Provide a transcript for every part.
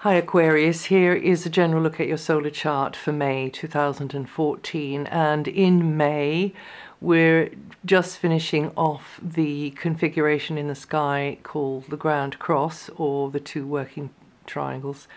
Hi Aquarius, here is a general look at your solar chart for May 2014, and in May we're just finishing off the configuration in the sky called the ground cross, or the two working triangles,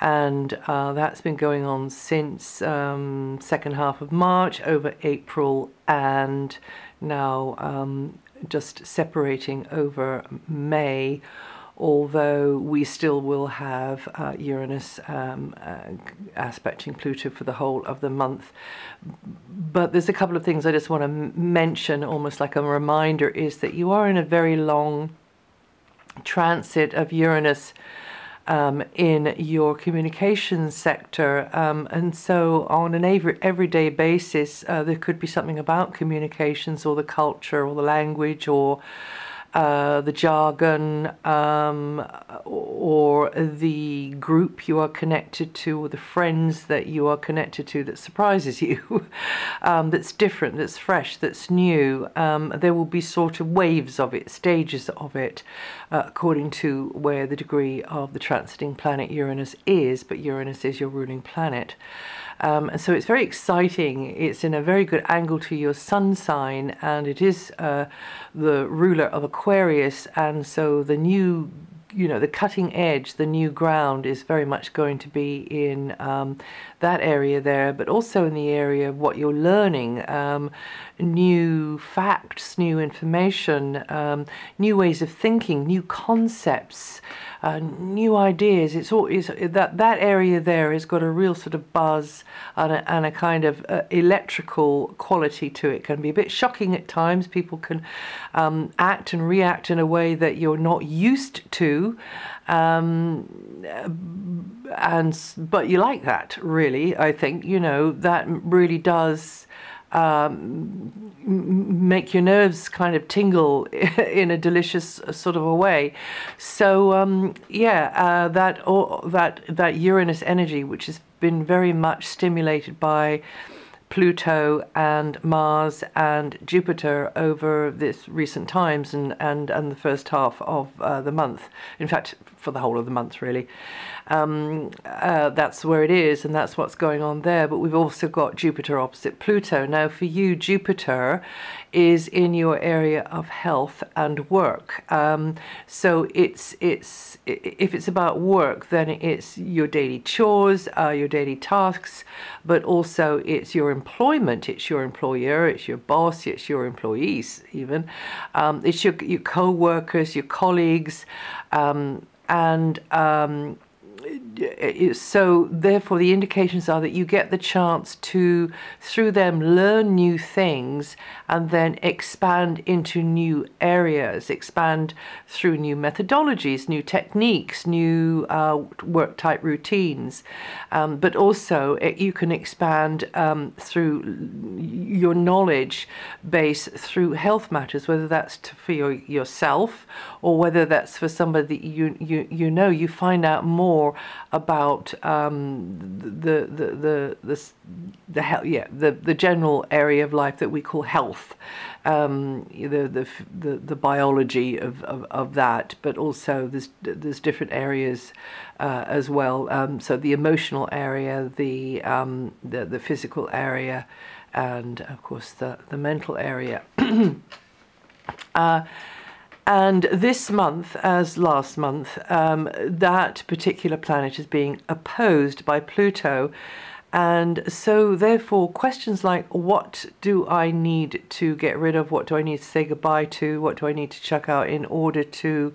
and that's been going on since second half of March over April, and now just separating over May, although we still will have Uranus aspecting Pluto for the whole of the month. But there's a couple of things I just want to mention, almost like a reminder, is that you are in a very long transit of Uranus in your communications sector, and so on an everyday basis there could be something about communications or the culture or the language or the jargon, or the group you are connected to, or the friends that you are connected to, that surprises you, that's different, that's fresh, that's new. There will be sort of waves of it, stages of it, according to where the degree of the transiting planet Uranus is, but Uranus is your ruling planet. And so it's very exciting. It's in a very good angle to your sun sign, and it is the ruler of Aquarius, and so the new, the cutting edge, the new ground is very much going to be in that area there, but also in the area of what you're learning, new facts, new information, new ways of thinking, new concepts, new ideas. It's that area there has got a real sort of buzz and a kind of electrical quality to it. It can be a bit shocking at times. People can act and react in a way that you're not used to, but you like that, really. I think that really does make your nerves kind of tingle in a delicious sort of a way. So that Uranus energy, which has been very much stimulated by Pluto and Mars and Jupiter over this recent times and the first half of the month, in fact for the whole of the month really, that's where it is, and that's what's going on there. But we've also got Jupiter opposite Pluto. Now for you, Jupiter is in your area of health and work, so if it's about work, then it's your daily chores, your daily tasks, but also it's your employment, it's your employer, it's your boss, it's your employees even, it's your co-workers, your colleagues, so therefore the indications are that you get the chance to, through them, learn new things and then expand into new areas, expand through new methodologies, new techniques, new work type routines, but also you can expand through your knowledge base through health matters, whether that's for yourself or whether that's for somebody that you find out more about the general area of life that we call health, the biology of that, but also there's different areas as well. So the emotional area, the physical area, and of course the mental area. And this month, as last month, that particular planet is being opposed by Pluto. And so therefore questions like, what do I need to get rid of? What do I need to say goodbye to? What do I need to chuck out in order to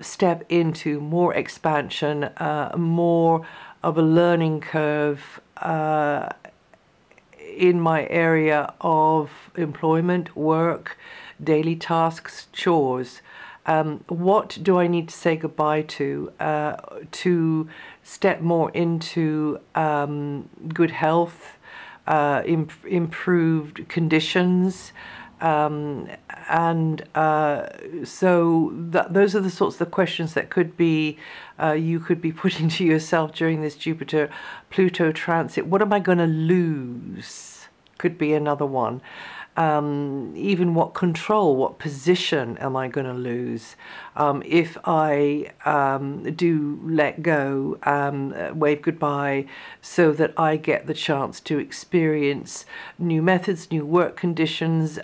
step into more expansion, more of a learning curve in my area of employment, work, daily tasks, chores? What do I need to say goodbye to step more into good health, improved conditions, so those are the sorts of questions that could be you could be putting to yourself during this Jupiter-Pluto transit. What am I going to lose? Could be another one. even what control, what position am I going to lose if I do let go, wave goodbye, so that I get the chance to experience new methods, new work conditions,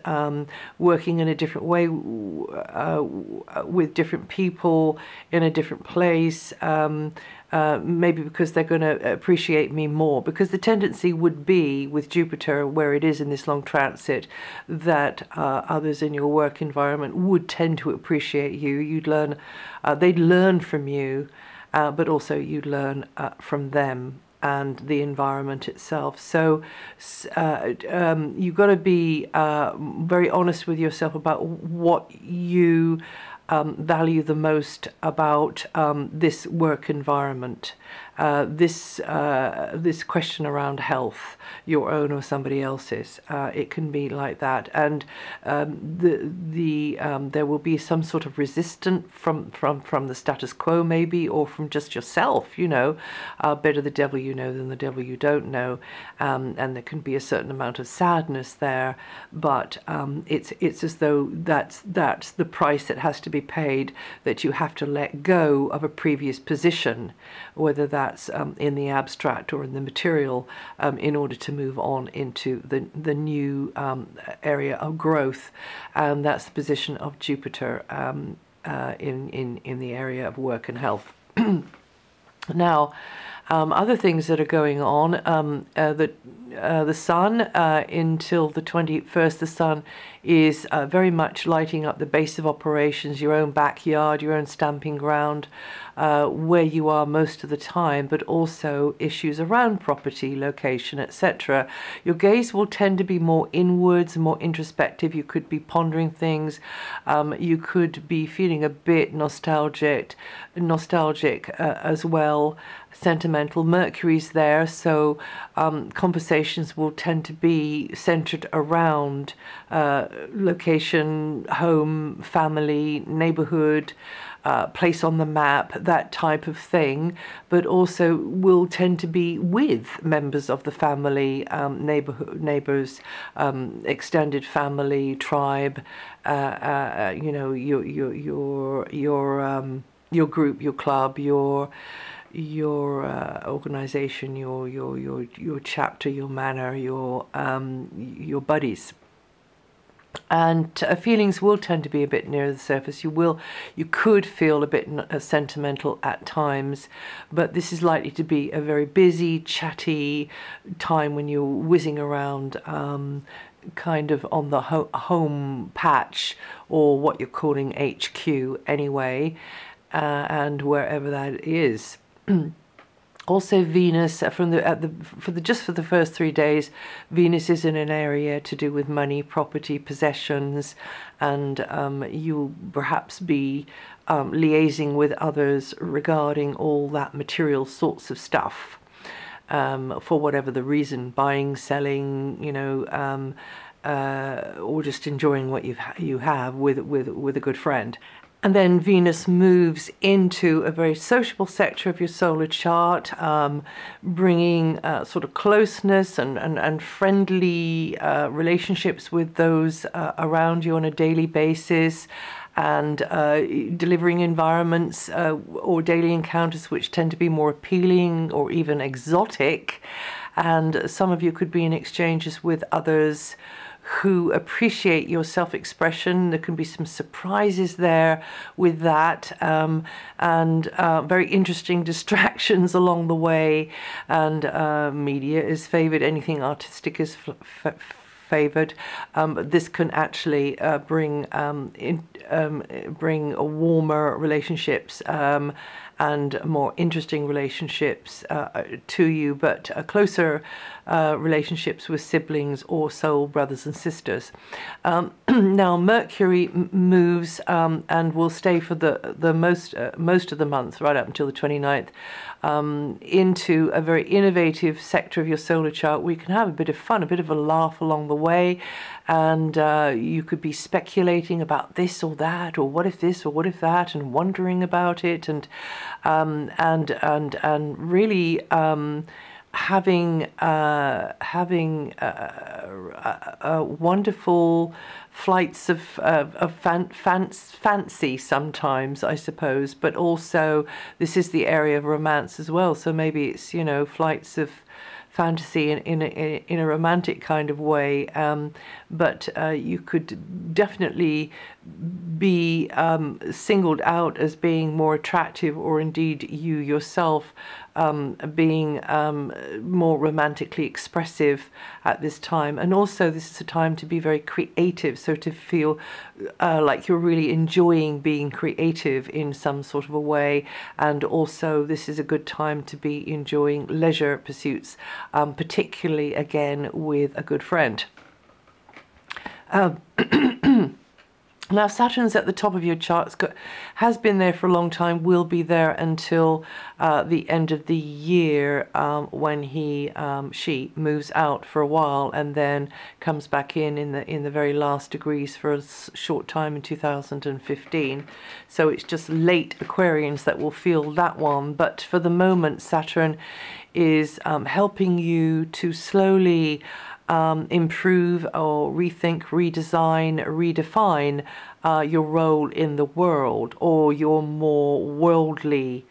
working in a different way, with different people in a different place, maybe because they're going to appreciate me more. Because the tendency would be, with Jupiter, where it is in this long transit, that others in your work environment would tend to appreciate you. You'd learn, they'd learn from you, but also you'd learn from them and the environment itself. So you've got to be very honest with yourself about what you value the most about this work environment. This question around health, your own or somebody else's, it can be like that, and there will be some sort of resistance from the status quo, maybe, or from just yourself. You know, better the devil you know than the devil you don't know, and there can be a certain amount of sadness there. But it's as though that's the price that has to be paid, that you have to let go of a previous position, whether that's in the abstract or in the material, in order to move on into the new area of growth, and that's the position of Jupiter in the area of work and health. Now, other things that are going on, the Sun, until the 21st, the Sun is very much lighting up the base of operations, your own backyard, your own stamping ground, where you are most of the time, but also issues around property, location, etc. Your gaze will tend to be more inwards, more introspective. You could be pondering things. You could be feeling a bit nostalgic as well. Sentimental. Mercury's there, so conversations will tend to be centered around location, home, family, neighborhood, place on the map, that type of thing, but also will tend to be with members of the family, neighbors, extended family, tribe, you know, your group, your club, your organization, your chapter, your manor, your buddies. And feelings will tend to be a bit near the surface. You could feel a bit sentimental at times, but this is likely to be a very busy, chatty time when you're whizzing around, kind of on the home patch, or what you're calling HQ anyway, and wherever that is. Also, Venus, just for the first 3 days, Venus is in an area to do with money, property, possessions, and you'll perhaps be liaising with others regarding all that material sorts of stuff, for whatever the reason, buying, selling, you know, or just enjoying what you have with a good friend. And then Venus moves into a very sociable sector of your solar chart, bringing sort of closeness and friendly relationships with those around you on a daily basis, and delivering environments or daily encounters which tend to be more appealing or even exotic. And some of you could be in exchanges with others who appreciate your self-expression. There can be some surprises there with that, and very interesting distractions along the way. And media is favored, anything artistic is favored. This can actually bring warmer relationships and more interesting relationships to you, but closer relationships with siblings or soul brothers and sisters. Now Mercury moves and will stay for the most of the month, right up until the 29th, into a very innovative sector of your solar chart where you can have a bit of fun, a bit of a laugh along the way, and you could be speculating about this or that, or what if this or what if that, and wondering about it, and really wonderful flights of fancy sometimes, I suppose, but also this is the area of romance as well. So maybe it's, you know, flights of fantasy in a romantic kind of way, but you could definitely be singled out as being more attractive, or indeed you yourself being more romantically expressive at this time. And also this is a time to be very creative, so to feel like you're really enjoying being creative in some sort of a way. And also this is a good time to be enjoying leisure pursuits, particularly again with a good friend. Now Saturn's at the top of your chart, has been there for a long time, will be there until the end of the year, when she moves out for a while and then comes back in the very last degrees for a short time in 2015. So it's just late Aquarians that will feel that one. But for the moment, Saturn is helping you to slowly improve or rethink, redesign, redefine your role in the world, or your more worldly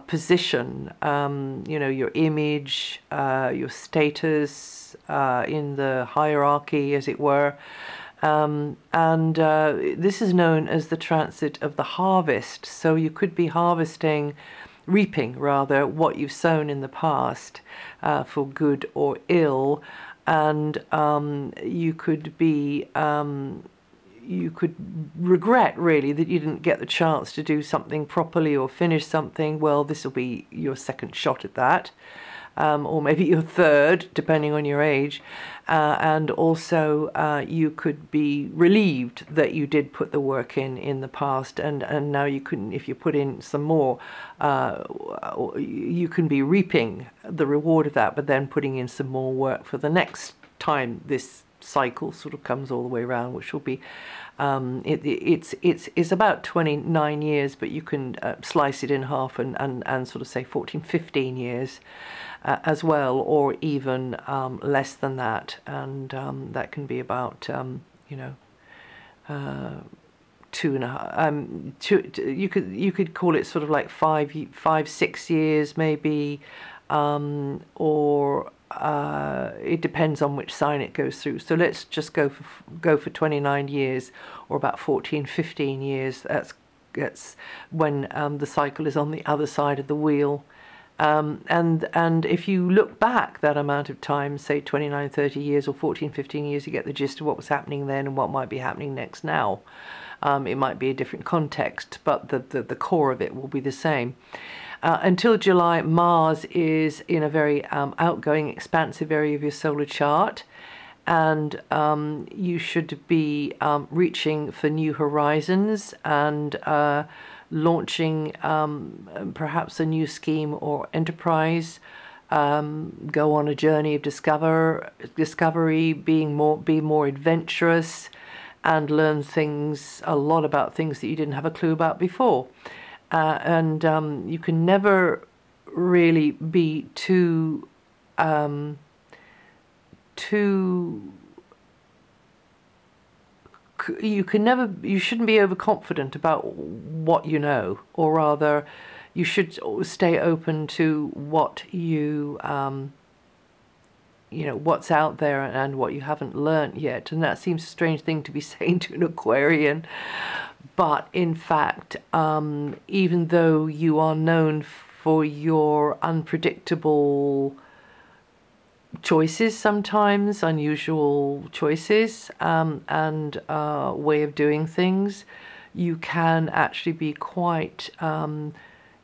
position, you know, your image, your status in the hierarchy, as it were. This is known as the transit of the harvest. So you could be reaping rather, what you've sown in the past, for good or ill. And you could regret really that you didn't get the chance to do something properly or finish something. Well, this will be your second shot at that, or maybe your third, depending on your age. And also you could be relieved that you did put the work in the past, and now you couldn't, if you put in some more, you can be reaping the reward of that, but then putting in some more work for the next time this cycle sort of comes all the way around, which will be it's about 29 years, but you can slice it in half and sort of say 14-15 years as well, or even less than that. And that can be about you know, 2.5 you could call it sort of like 5-6 years maybe, or it depends on which sign it goes through. So let's just go for 29 years, or about 14-15 years. That's when the cycle is on the other side of the wheel. And if you look back that amount of time, say 29-30 years or 14-15 years, you get the gist of what was happening then and what might be happening next now. It might be a different context, but the core of it will be the same. Until July, Mars is in a very outgoing, expansive area of your solar chart, and you should be reaching for new horizons and launching perhaps a new scheme or enterprise. Go on a journey of discovery, be more adventurous, and learn a lot about things that you didn't have a clue about before. And you can never really be you shouldn't be overconfident about what you know, or rather you should stay open to what you know, what's out there and what you haven't learnt yet. And that seems a strange thing to be saying to an Aquarian. But in fact, even though you are known for your unpredictable choices, sometimes unusual choices, and way of doing things, you can actually be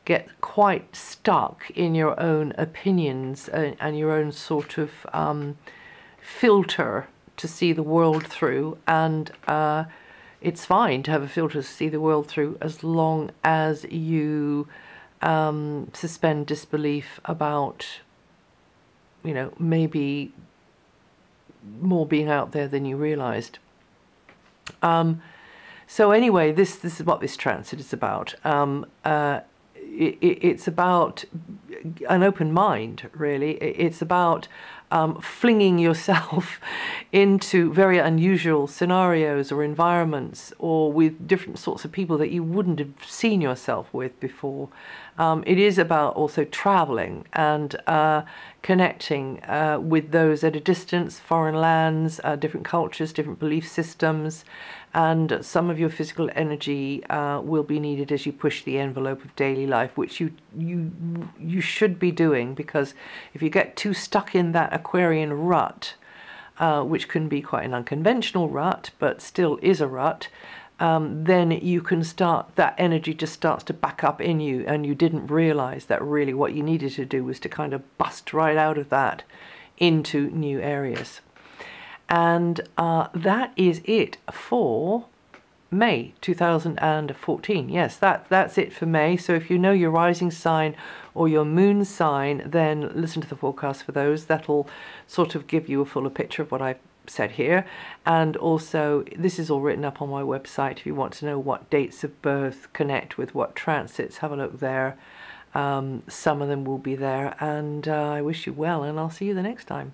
get quite stuck in your own opinions and your own sort of filter to see the world through. And it's fine to have a filter to see the world through, as long as you suspend disbelief about, you know, maybe more being out there than you realized. So anyway, this is what this transit is about. it's about an open mind, really. It's about flinging yourself into very unusual scenarios or environments, or with different sorts of people that you wouldn't have seen yourself with before. It is about also traveling and connecting with those at a distance, foreign lands, different cultures, different belief systems, and some of your physical energy will be needed as you push the envelope of daily life, which you should be doing, because if you get too stuck in that Aquarian rut, which can be quite an unconventional rut, but still is a rut, then you can start, that energy just starts to back up in you, and you didn't realize that really what you needed to do was to kind of bust right out of that into new areas. And that is it for May 2014. Yes, that's it for May. So if you know your rising sign or your moon sign, then listen to the forecast for those. That'll sort of give you a fuller picture of what I've said here. And also, this is all written up on my website. If you want to know what dates of birth connect with what transits, have a look there. Some of them will be there. And I wish you well, and I'll see you the next time.